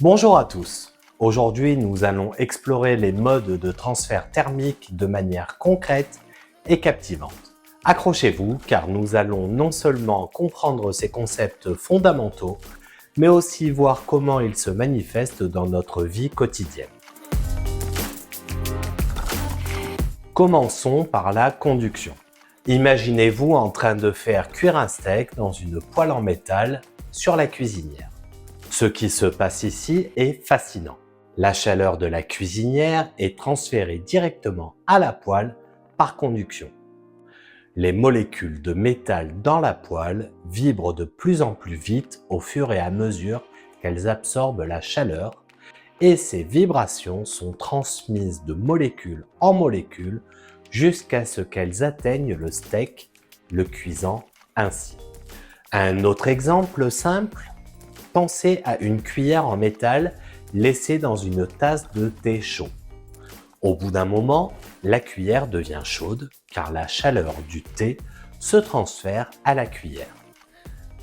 Bonjour à tous. Aujourd'hui, nous allons explorer les modes de transfert thermique de manière concrète et captivante. Accrochez-vous car nous allons non seulement comprendre ces concepts fondamentaux, mais aussi voir comment ils se manifestent dans notre vie quotidienne. Commençons par la conduction. Imaginez-vous en train de faire cuire un steak dans une poêle en métal sur la cuisinière. Ce qui se passe ici est fascinant. La chaleur de la cuisinière est transférée directement à la poêle par conduction. Les molécules de métal dans la poêle vibrent de plus en plus vite au fur et à mesure qu'elles absorbent la chaleur et ces vibrations sont transmises de molécule en molécule jusqu'à ce qu'elles atteignent le steak, le cuisant ainsi. Un autre exemple simple, pensez à une cuillère en métal laissée dans une tasse de thé chaud. Au bout d'un moment, la cuillère devient chaude car la chaleur du thé se transfère à la cuillère.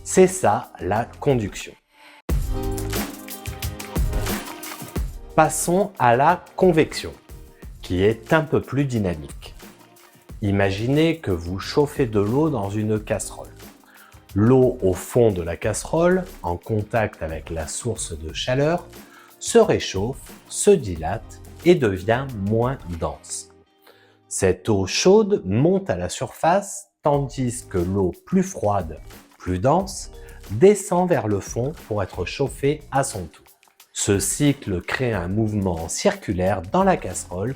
C'est ça la conduction. Passons à la convection, qui est un peu plus dynamique. Imaginez que vous chauffez de l'eau dans une casserole. L'eau au fond de la casserole, en contact avec la source de chaleur, se réchauffe, se dilate et devient moins dense. Cette eau chaude monte à la surface tandis que l'eau plus froide, plus dense, descend vers le fond pour être chauffée à son tour. Ce cycle crée un mouvement circulaire dans la casserole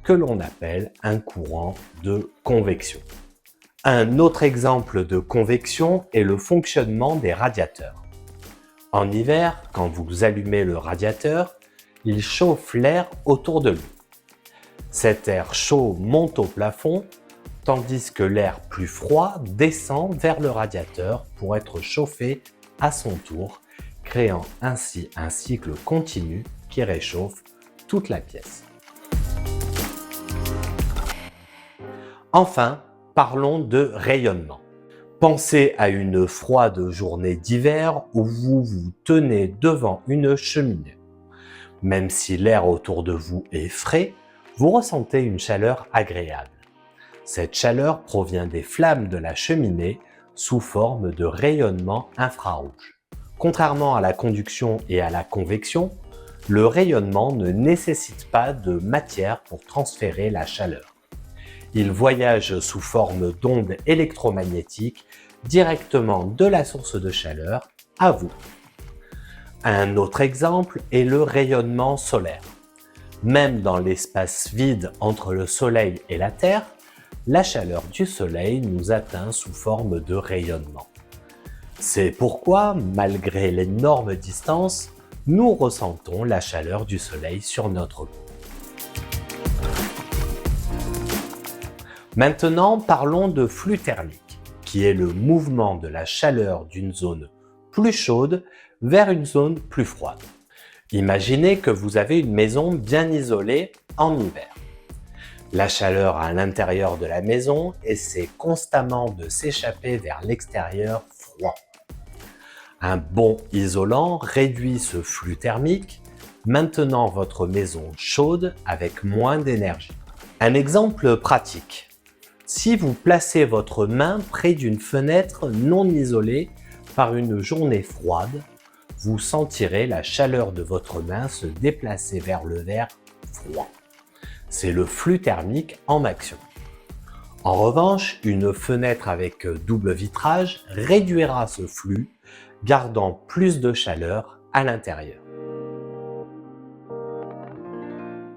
que l'on appelle un courant de convection. Un autre exemple de convection est le fonctionnement des radiateurs. En hiver, quand vous allumez le radiateur, il chauffe l'air autour de lui. Cet air chaud monte au plafond, tandis que l'air plus froid descend vers le radiateur pour être chauffé à son tour, créant ainsi un cycle continu qui réchauffe toute la pièce. Enfin, parlons de rayonnement. Pensez à une froide journée d'hiver où vous vous tenez devant une cheminée. Même si l'air autour de vous est frais, vous ressentez une chaleur agréable. Cette chaleur provient des flammes de la cheminée sous forme de rayonnement infrarouge. Contrairement à la conduction et à la convection, le rayonnement ne nécessite pas de matière pour transférer la chaleur. Il voyage sous forme d'ondes électromagnétiques directement de la source de chaleur à vous. Un autre exemple est le rayonnement solaire. Même dans l'espace vide entre le Soleil et la Terre, la chaleur du Soleil nous atteint sous forme de rayonnement. C'est pourquoi, malgré l'énorme distance, nous ressentons la chaleur du Soleil sur notre peau. Maintenant, parlons de flux thermique, qui est le mouvement de la chaleur d'une zone plus chaude vers une zone plus froide. Imaginez que vous avez une maison bien isolée en hiver. La chaleur à l'intérieur de la maison essaie constamment de s'échapper vers l'extérieur froid. Un bon isolant réduit ce flux thermique, maintenant votre maison chaude avec moins d'énergie. Un exemple pratique. Si vous placez votre main près d'une fenêtre non isolée par une journée froide, vous sentirez la chaleur de votre main se déplacer vers le verre froid. C'est le flux thermique en action. En revanche, une fenêtre avec double vitrage réduira ce flux, gardant plus de chaleur à l'intérieur.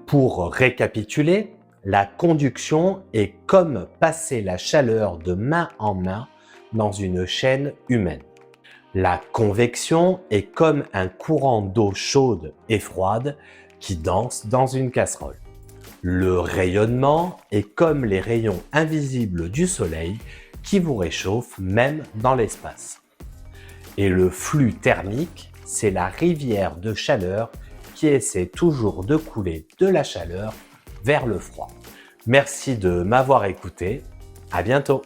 Pour récapituler, la conduction est comme passer la chaleur de main en main dans une chaîne humaine. La convection est comme un courant d'eau chaude et froide qui danse dans une casserole. Le rayonnement est comme les rayons invisibles du soleil qui vous réchauffent même dans l'espace. Et le flux thermique, c'est la rivière de chaleur qui essaie toujours de couler de la chaleur vers le froid. Merci de m'avoir écouté. À bientôt.